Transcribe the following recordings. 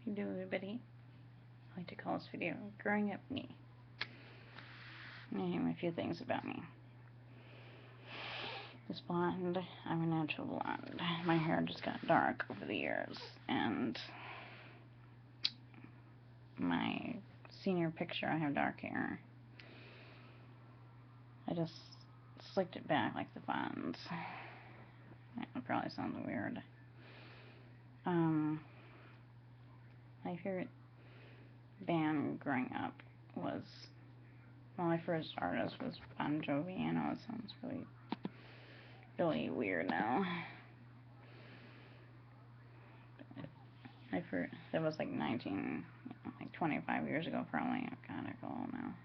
you do, everybody? I like to call this video Growing Up Me. Name a few things about me. This blonde, I'm a natural blonde. My hair just got dark over the years, and my senior picture, I have dark hair. I just slicked it back like the Fonz. It probably sounds weird. My favorite band growing up was, well, my first artist was Bon Jovi. I know it sounds really weird now. That was like 25 years ago probably. God, I feel old now.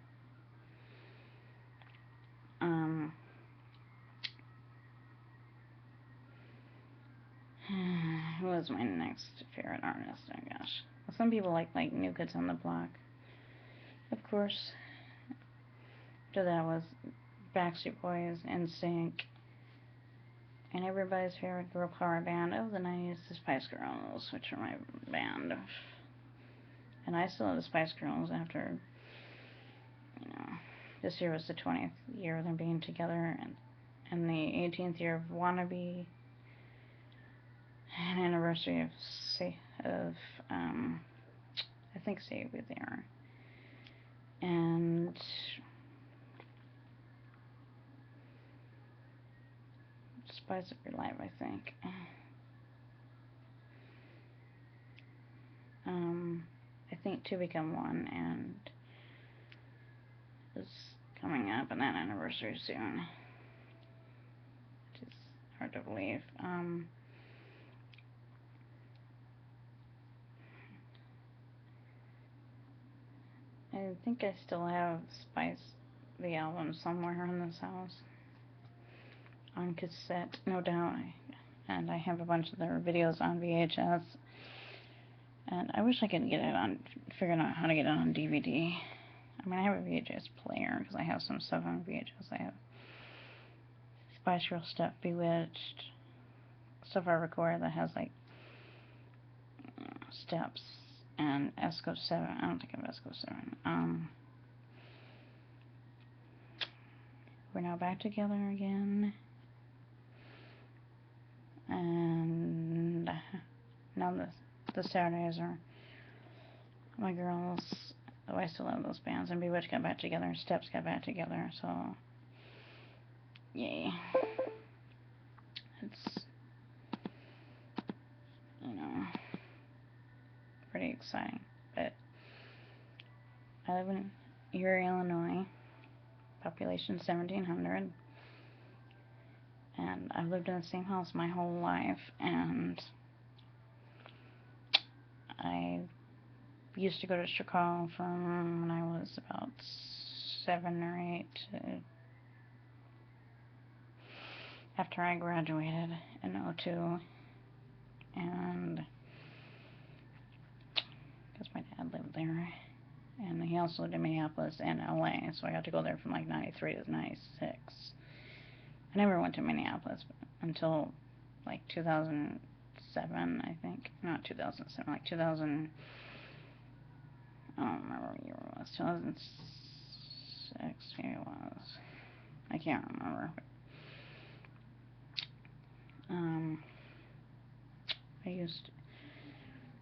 Who was my next favorite artist, I guess? Well, some people like New Kids on the Block. Of course. After that was Backstreet Boys, NSYNC, and everybody's favorite girl power band of the 90s, the Spice Girls, which are my band. And I still have the Spice Girls after, this year was the 20th year of them being together, and the 18th year of Wannabe, an anniversary of I think Save You There, and Spice Up Your Life, I think. I think Two Become One, and is coming up on that anniversary soon, which is hard to believe. I think I still have Spice, the album, somewhere in this house on cassette, no doubt, and I have a bunch of their videos on VHS, and I wish I could figure out how to get it on DVD. I mean, I have a VHS player because I have some stuff on VHS. I have Spice Girl stuff, Bewitched, stuff I recorded that has Steps, and Esco 7. I don't think I have Esco 7. We're now back together again, and now the Saturdays are my girls. Oh, I still love those bands, and Bewitched got back together, and Steps got back together, so yay. It's, pretty exciting. But I live in Erie, Illinois, population 1,700, and I've lived in the same house my whole life, and I used to go to Chicago from when I was about 7 or 8 after I graduated in 2002, and because my dad lived there, and he also lived in Minneapolis and LA, so I got to go there from 93 to 96. I never went to Minneapolis until 2007, I think. Not 2007, 2000. I don't remember what year it was. 2006, maybe it was. I can't remember. I used to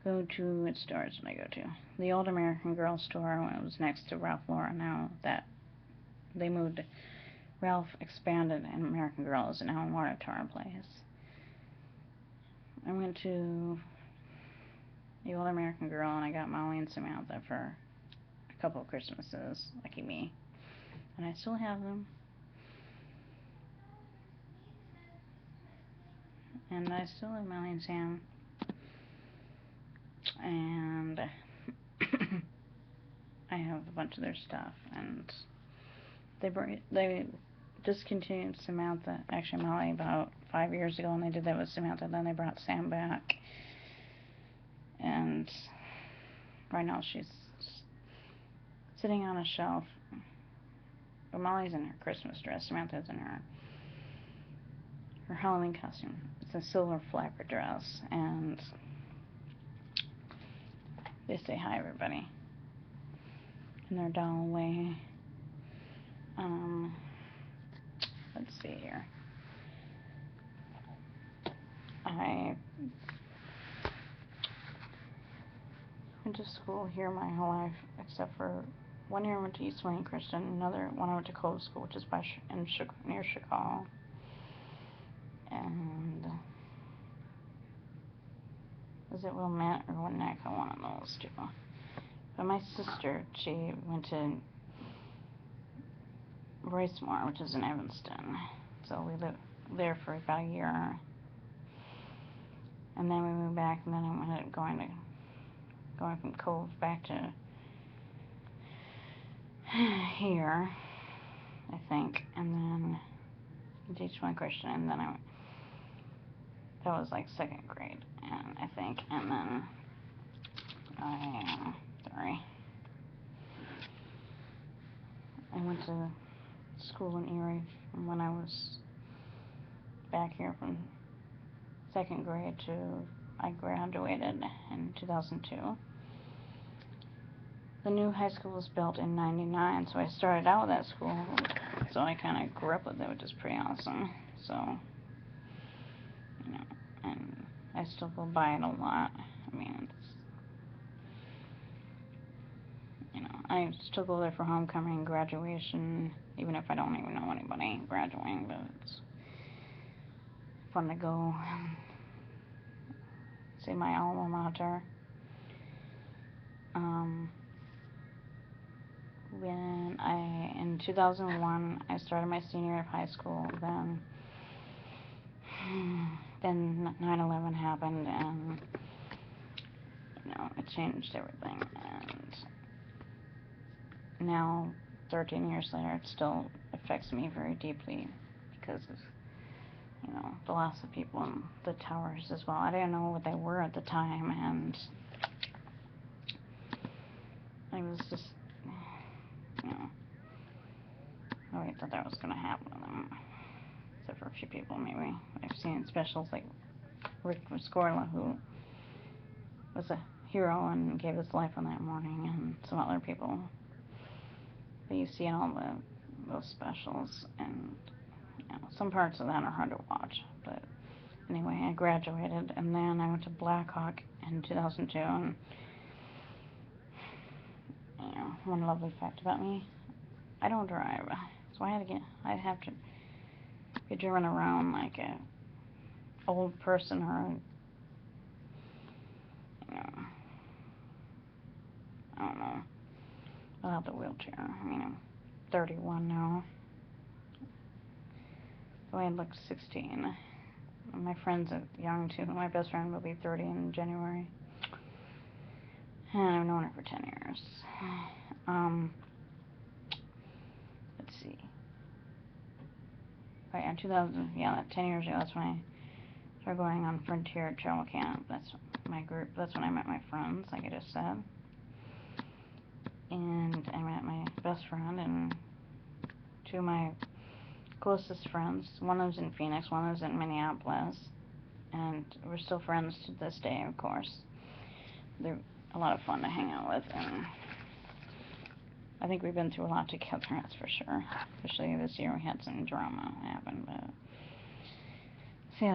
go to, which stores did I go to? The old American Girl store when it was next to Ralph Lauren. Now that they moved, Ralph expanded, and American Girl is now in Water Tower Place. I went to the old American Girl, and I got Molly and Samantha for a couple of Christmases. Lucky me. And I still have them. And I still have Molly and Sam. And I have a bunch of their stuff. And they discontinued Samantha, actually Molly, about 5 years ago, and they did that with Samantha. Then they brought Sam back. And right now she's sitting on a shelf. But Molly's in her Christmas dress. Samantha's in her Halloween costume. It's a silver flapper dress, and They say hi, everybody. And they're down away. Let's see here. I went to school here my whole life, except for 1 year I went to East Wayne Christian, another one I went to Cove School, which is near Chicago. And was it Wilmette or Winnetka, one of those two. But my sister, she went to Roycemore, which is in Evanston. So we lived there for about a year. And then we moved back, and then I ended up going from Cove back to here, I think. And then East Wayne Christian, and then that was like 2nd grade, and I think. And then I went to school in Erie when I was back here from 2nd grade to I graduated in 2002. The new high school was built in '99, so I started out with that school, so I kind of grew up with it, which is pretty awesome. So, you know, and I still go by it a lot. I mean, I still go there for homecoming, graduation, even if I don't even know anybody graduating, but it's fun to go see my alma mater. In 2001, I started my senior year of high school, then 9/11 happened, and, it changed everything, and now, 13 years later, it still affects me very deeply because of, the loss of people in the towers as well. I didn't know what they were at the time, and I was just, nobody thought that was going to happen to them, except for a few people maybe. I've seen specials like Rick Scorla, who was a hero and gave his life on that morning, and some other people that you see in all those specials, and some parts of that are hard to watch. But anyway, I graduated, and then I went to Blackhawk in 2002, and one lovely fact about me, I don't drive, so I'd have to be driven around like a old person or I don't know, without the wheelchair. I mean, I'm 31 now. So I look 16. My friends are young too. My best friend will be 30 in January. And I've known her for 10 years. Let's see. Right, in 2000, 10 years ago, that's when I started going on Frontier Travel Camp. That's my group. That's when I met my friends, like I just said. And I met my best friend and 2 of my closest friends. One lives in Phoenix, one lives in Minneapolis. And we're still friends to this day, of course. They're a lot of fun to hang out with, and I think we've been through a lot together, that's for sure. Especially this year, we had some drama happen, but see,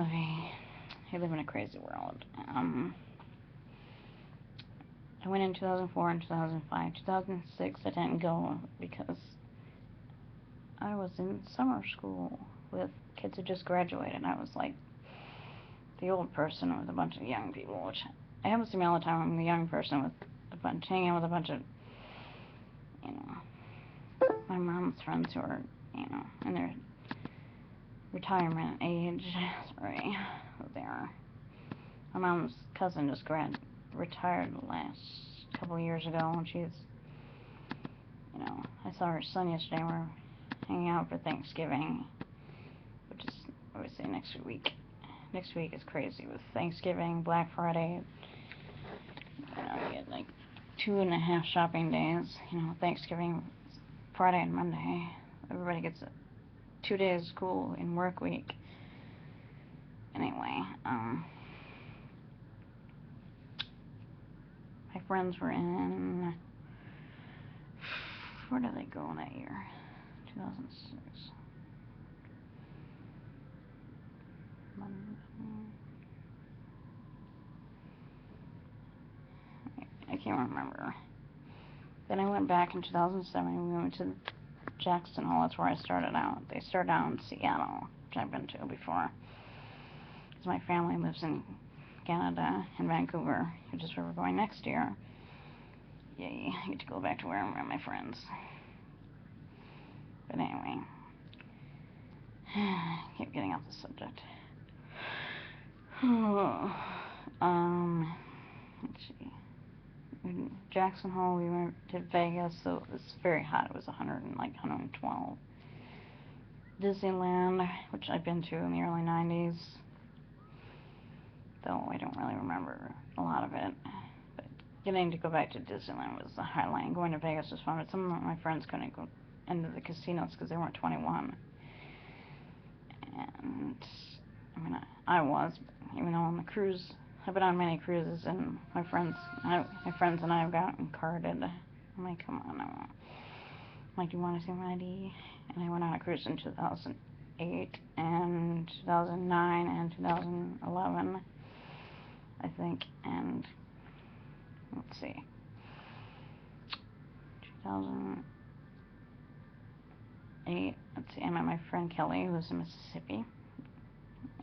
we live in a crazy world. I went in 2004 and 2005. 2006, I didn't go because I was in summer school with kids who just graduated. I was like the old person with a bunch of young people, which I haven't seen all the time. I'm the young person with hanging out with a bunch of, my mom's friends who are, in their retirement age. Sorry, they are. My mom's cousin just retired the last couple of years ago, and she's, I saw her son yesterday. We're hanging out for Thanksgiving, which is obviously next week. Next week is crazy with Thanksgiving, Black Friday. We had like 2.5 shopping days. Thanksgiving, Friday and Monday. Everybody gets 2 days of school in work week. Anyway, my friends were in, where did they go that year? 2006. I can't remember. Then I went back in 2007. We went to Jackson Hole. That's where I started out. They started out in Seattle, which I've been to before. Because my family lives in Canada, in Vancouver, which is where we're going next year. Yay, I get to go back to where I'm around my friends. But anyway, keep getting off the subject. Let's see. In Jackson Hole, we went to Vegas, so it was very hot. It was 112. Disneyland, which I've been to in the early 90s, though I don't really remember a lot of it. But getting to go back to Disneyland was the highlight. Going to Vegas was fun, but some of my friends couldn't go into the casinos because they weren't 21. And, I mean, I was, even though on the cruise, I've been on many cruises, and my friends and I have gotten carded. I'm like, come on, I won't. I'm like, do you want to see my ID? And I went on a cruise in 2008 and 2009 and 2011, I think, and let's see, 2008, let's see, I met my friend Kelly, who lives in Mississippi,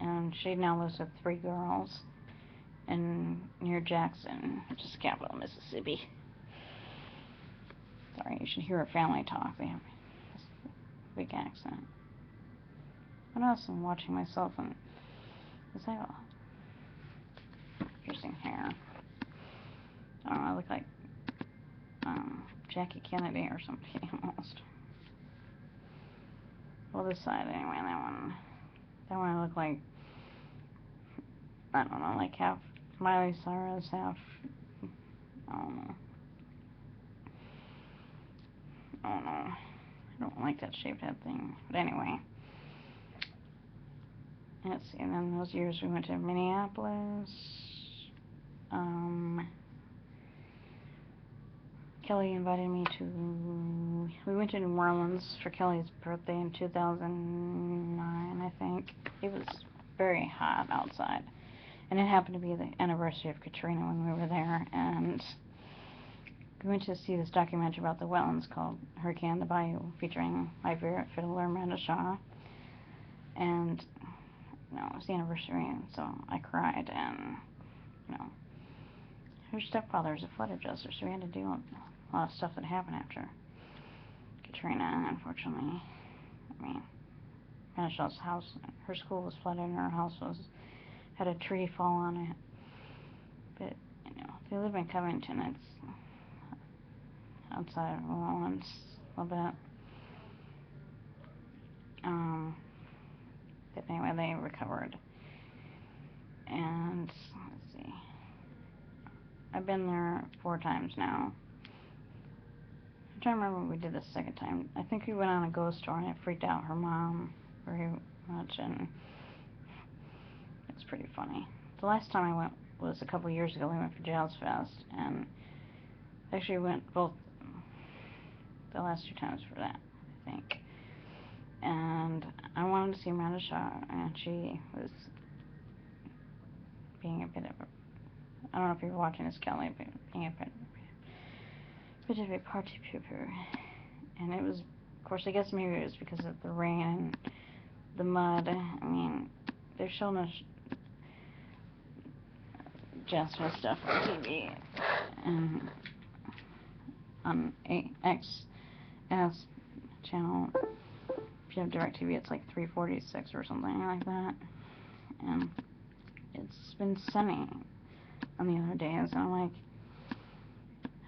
and she now lives with 3 girls near Jackson, which is the capital of Mississippi. Sorry, you should hear her family talk. They have this big accent. What else? I'm watching myself, and is that all? Piercing hair. I don't know, I look like Jackie Kennedy or something almost. Well, this side anyway. That one I look like, I don't know, like half Miley Cyrus, half, I don't know. I don't like that shaved head thing. But anyway. Let's see, and then those years we went to Minneapolis. Kelly invited me to, we went to New Orleans for Kelly's birthday in 2009, I think. It was very hot outside. And it happened to be the anniversary of Katrina when we were there, and we went to see this documentary about the wetlands called Hurricane in the Bayou, featuring my favorite fiddler, Amanda Shaw. And, you know, it was the anniversary, and so I cried, and, you know, her stepfather is a flood adjuster, so we had to deal with a lot of stuff that happened after Katrina, unfortunately. I mean, Amanda Shaw's house, her school was flooded, and her house had a tree fall on it. But, you know, if you live in Covington, it's outside of New Orleans a little bit. But anyway, they recovered. And, let's see. I've been there 4 times now. I'm trying to remember when we did the second time. I think we went on a ghost tour, and it freaked out her mom very much, and it's pretty funny. The last time I went was a couple years ago. We went for Jazz Fest, and actually went both the last 2 times for that, I think. And I wanted to see Amanda Shaw, and she was being a bit of a, I don't know if you're watching this, Kelly, but being a bit of a party pooper. And it was, of course, I guess maybe it was because of the rain and the mud. I mean, they're showing us Jasper stuff on TV, and on AXS channel. If you have DirecTV, it's like 346 or something like that. And it's been sunny on the other days, and I'm like,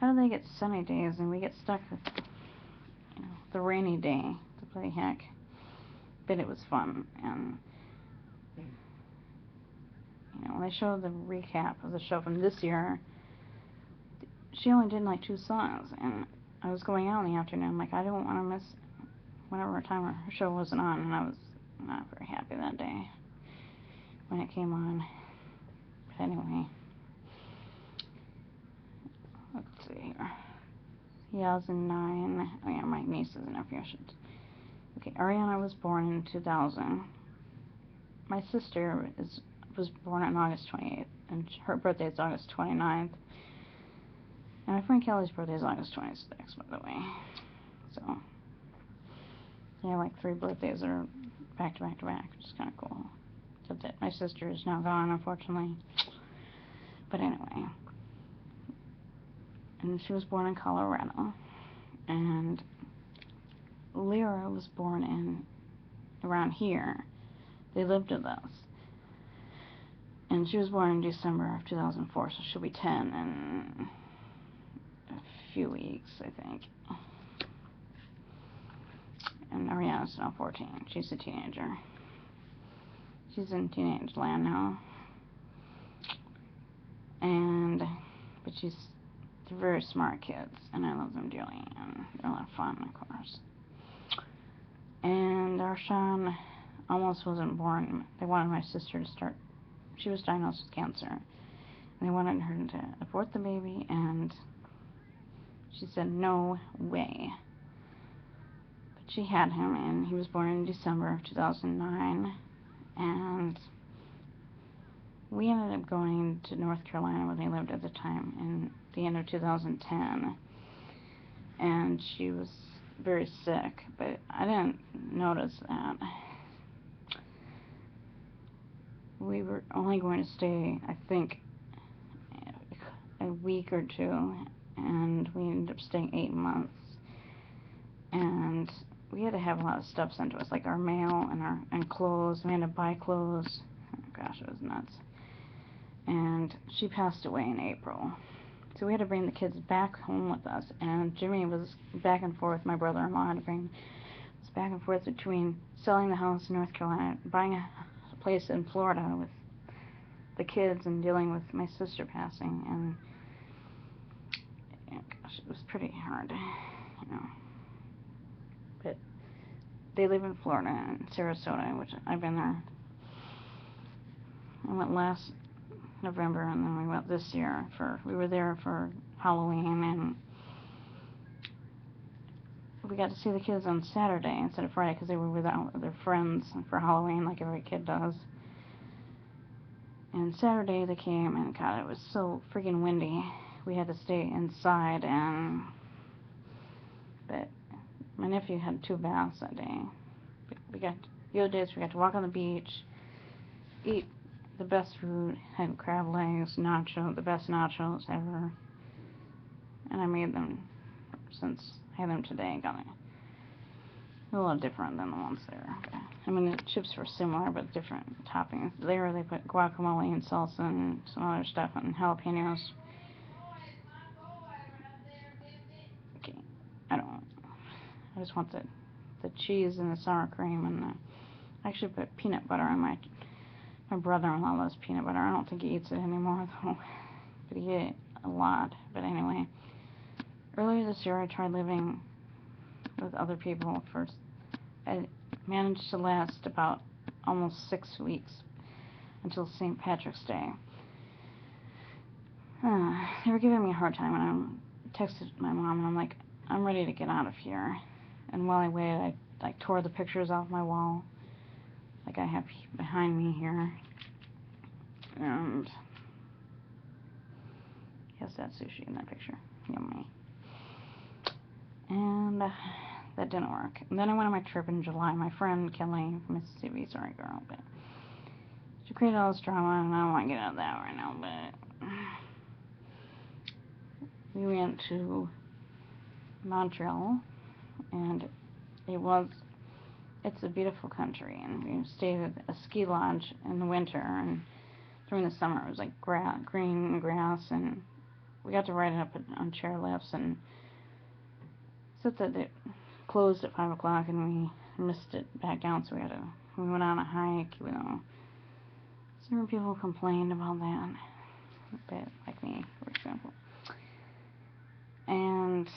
how do they get sunny days and we get stuck with, you know, the rainy day? To play heck. But it was fun, and you know, when they showed the recap of the show from this year, she only did like 2 songs, and I was going out in the afternoon. I'm like, I don't want to miss whatever time her show wasn't on, and I was not very happy that day when it came on. But anyway, 2009. Oh yeah, my nieces and nephew. Okay, Ariana was born in 2000. My sister was born on August 28th, and her birthday is August 29th. And my friend Kelly's birthday is August 26th, by the way. So, yeah, like 3 birthdays are back to back to back, which is kind of cool. Except that my sister is now gone, unfortunately. But anyway. And she was born in Colorado. And Lyra was born around here. They lived with us. And she was born in December of 2004, so she'll be 10 in a few weeks, I think. And Ariana's now 14. She's a teenager. She's in teenage land now. But they're very smart kids, and I love them dearly, and they're a lot of fun, of course. And Arshawn almost wasn't born. They wanted my sister to start. She was diagnosed with cancer, and they wanted her to abort the baby, and she said no way. But she had him, and he was born in December of 2009, and we ended up going to North Carolina where they lived at the time in the end of 2010, and she was very sick, but I didn't notice that. We were only going to stay, I think, a week or 2, and we ended up staying 8 months, and we had to have a lot of stuff sent to us, like our mail and clothes. We had to buy clothes. Oh gosh, it was nuts. And she passed away in April. So we had to bring the kids back home with us, and Jimmy was back and forth. My brother-in-law had to bring us back and forth between selling the house in North Carolina, buying a place in Florida with the kids, and dealing with my sister passing. And gosh, it was pretty hard, you know. But they live in Florida, in Sarasota, which I've been there. I went last November, and then we went this year we were there for Halloween, and we got to see the kids on Saturday instead of Friday because they were without their friends for Halloween, like every kid does. And Saturday they came, and God, it was so freaking windy. We had to stay inside, but my nephew had 2 baths that day. The other days we got to walk on the beach, eat the best food, had crab legs, the best nachos ever. And I made them since I had them today. Got a little different than the ones there. I mean, the chips were similar, but different toppings. There they put guacamole and salsa and some other stuff and jalapenos. Okay, I just want the cheese and the sour cream, and I actually put peanut butter on my brother-in-law loves peanut butter. I don't think he eats it anymore, though, but he ate it a lot. But anyway, earlier this year I tried living with other people I managed to last about almost 6 weeks until St. Patrick's Day. They were giving me a hard time, and I texted my mom, and I'm like, I'm ready to get out of here. And while I waited, I tore the pictures off my wall, like I have behind me here. And yes, that's sushi in that picture. Yummy. And that didn't work. And then I went on my trip in July. My friend Kelly from Mississippi, sorry girl, but she created all this drama, and I don't want to get into that right now, but we went to Montreal, and it's a beautiful country, and we stayed at a ski lodge in the winter, and during the summer it was like green grass, and we got to ride it up on chairlifts, and except that it closed at 5 o'clock, and we missed it back down, so we went on a hike, you know. Certain people complained about that, a bit, like me, for example. And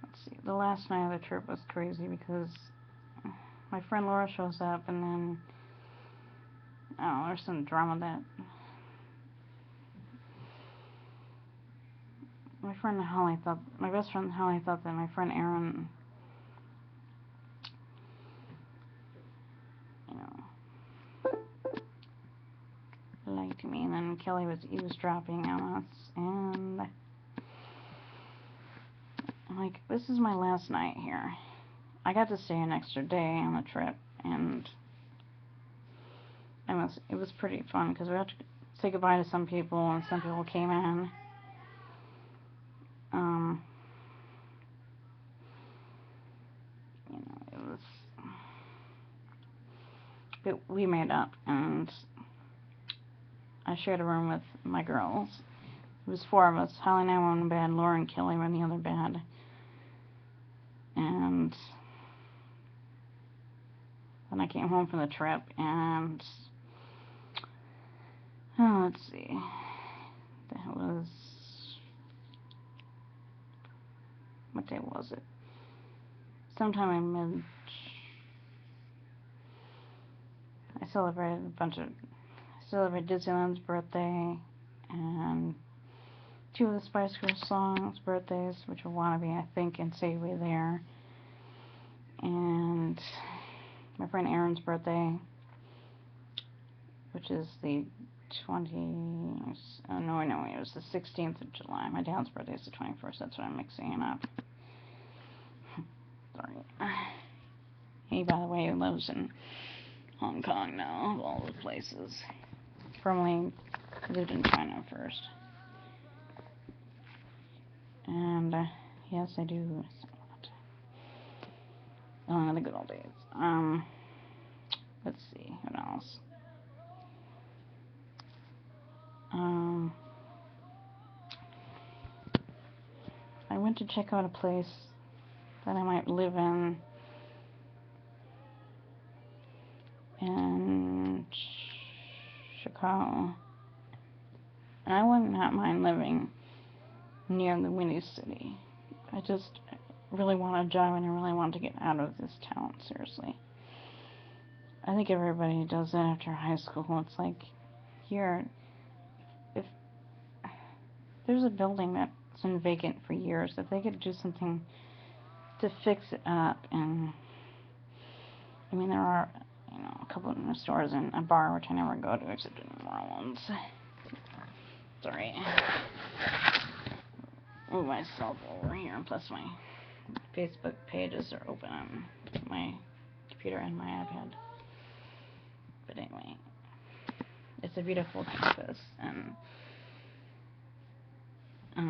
let's see, the last night of the trip was crazy because my friend Laura shows up, and then I don't know, there's some drama that my best friend Holly thought that my friend Aaron, you know, liked me, and then Kelly was eavesdropping on us, and I'm like, this is my last night here. I got to stay an extra day on the trip, and it was pretty fun because we had to say goodbye to some people, and some people came in. You know, it was. But we made up, and I shared a room with my girls. It was 4 of us. Holly and I were in one bed. Laura and Kelly were in the other bed. And then I came home from the trip, and let's see. That was, what day was it? Sometime in I celebrated Disneyland's birthday and 2 of the Spice Girls songs' birthdays, which were Wannabe, I think, and Say We There. And my friend Aaron's birthday, which is the 20th, oh no, it was the 16th of July. My dad's birthday is the 21st, that's what I'm mixing it up. Sorry. He, by the way, lives in Hong Kong now, of all the places. Formerly lived in China first. And, yes, I do. Oh, the good old days. Let's see, what else? I went to check out a place that I might live in Chicago. And I would not mind living near the Windy City. I just really want a job, and I really want to get out of this town, seriously. I think everybody does that after high school. It's like, here, if there's a building that's been vacant for years, if they could do something to fix it up, and I mean, there are, you know, a couple of stores and a bar which I never go to except in New Orleans. Sorry. Move myself over here, and plus my Facebook pages are open on my computer and my iPad. But anyway, it's a beautiful campus, and so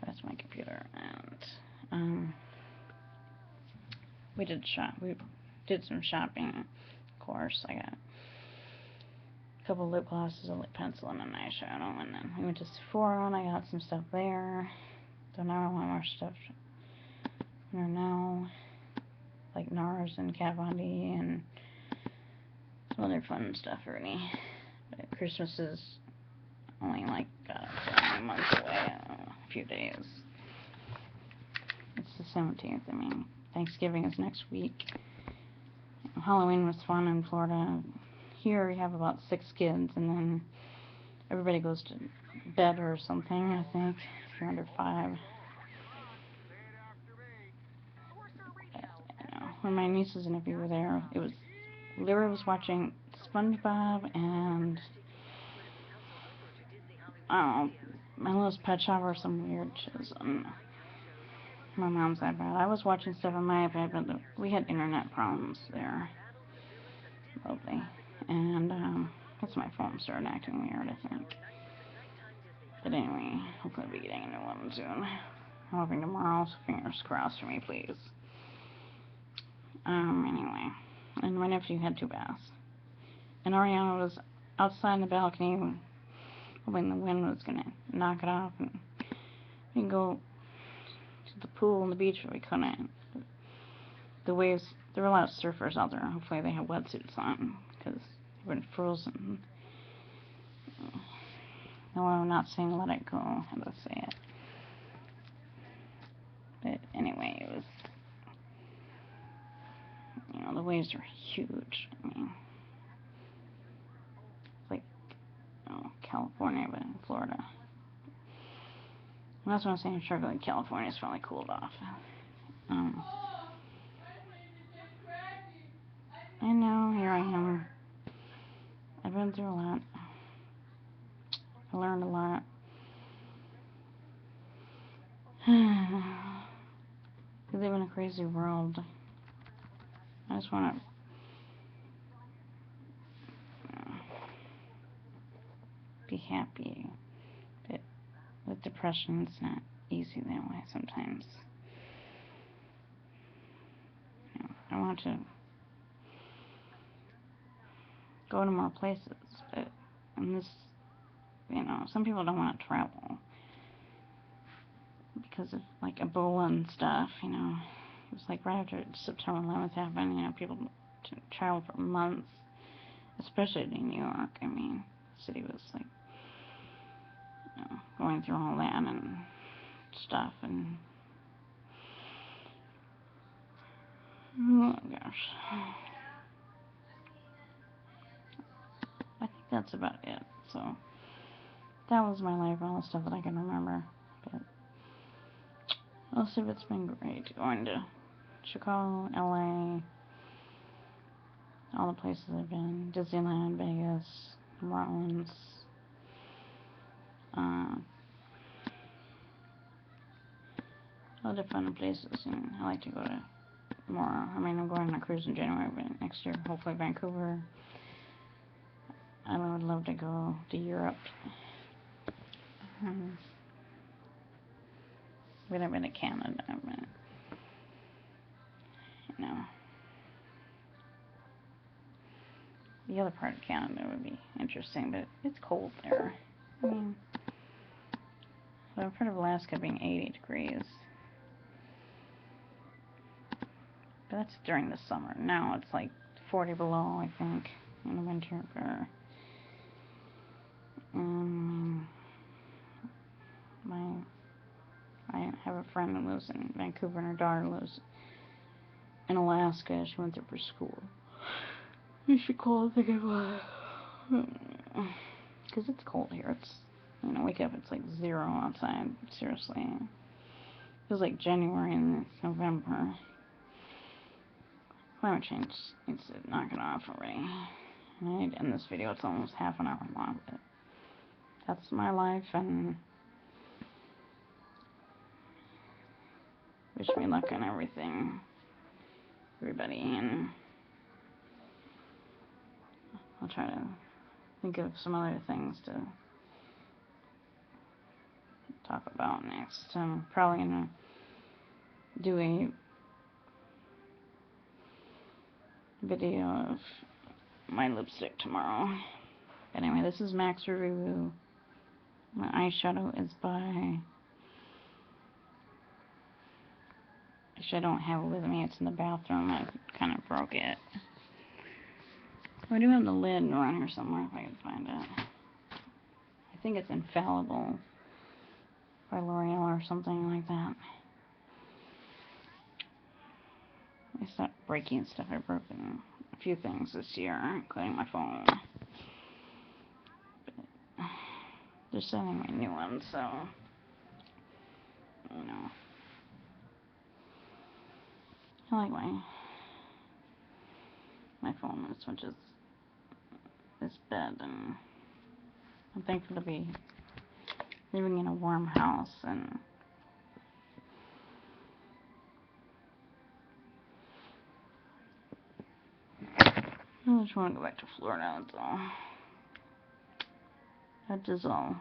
that's my computer, and we did some shopping, of course. I got a couple lip glosses, a lip pencil, and an eyeshadow, and then we went to Sephora, and I got some stuff there. So now I want more stuff now, like NARS and Kat Von D and some other fun stuff for me. But Christmas is only like a month away, a few days. It's the 17th. I mean, Thanksgiving is next week. Halloween was fun in Florida. Here we have about 6 kids, and then everybody goes to bed or something, I think, if you're under 5. You know, when my nieces and nephew were there, Lyra was watching SpongeBob and, I don't know, My Little Pet Shop or some weird shit on my mom's iPad. I was watching stuff on my iPad, but we had internet problems there. Lovely. And, that's my phone started acting weird, I think. But anyway, hopefully I'll be getting a new one soon. I'm hoping tomorrow, so fingers crossed for me, please. Anyway. And my nephew had 2 baths. And Ariana was outside in the balcony, hoping the wind was gonna knock it off, and we can go to the pool and the beach, but we couldn't. The waves, there were a lot of surfers out there. Hopefully they have wetsuits on, because they've been frozen. No, I'm not saying let it go, how to say it. But anyway, it was, you know, the waves were huge. I mean, like, California, but in Florida. And that's what I'm saying. Sugar Lake, California is probably cooled off. I know, here I am. I've been through a lot. I learned a lot. We live in a crazy world. I just want to be happy. But with depression, it's not easy that way sometimes. I want to go to more places, but in this, some people don't want to travel because of like Ebola and stuff. It was like right after September 11th happened. People traveled for months, especially to New York. I mean, the city was like going through all that and stuff, and oh gosh, I think that's about it. So that was my life, all the stuff that I can remember. But I'll see if it's been great going to Chicago, LA, all the places I've been, Disneyland, Vegas, New Orleans, all different places. And I like to go to more. I mean, I'm going on a cruise in January, but next year, hopefully Vancouver. I would love to go to Europe. But I've been to Canada. I've been, the other part of Canada would be interesting, but it's cold there. I mean, so I've heard of Alaska being 80 degrees. But that's during the summer. Now it's like 40 below, I think, in the winter. I have a friend that lives in Vancouver, and her daughter lives in Alaska. She went there for school. You should call and think about it. Because it's cold here. It's, wake up, it's like 0 outside. Seriously. It feels like January and November. Climate change needs to knock it off already. And I need to end this video. It's almost half an hour long, but that's my life, and wish me luck on everything, everybody, and I'll try to think of some other things to talk about next. I'm probably going to do a video of my lipstick tomorrow. Anyway, this is Max Review. My eyeshadow is by... Actually, I don't have it with me. It's in the bathroom. I kind of broke it. I do have the lid around here somewhere if I can find it. I think it's Infallible by L'Oreal or something like that. I stopped breaking stuff. I've broken a few things this year, including my phone. But they're sending me new ones, so I like my phone, which is this bed, and I'm thankful to be living in a warm house, and I just want to go back to Florida, that's all. That is all.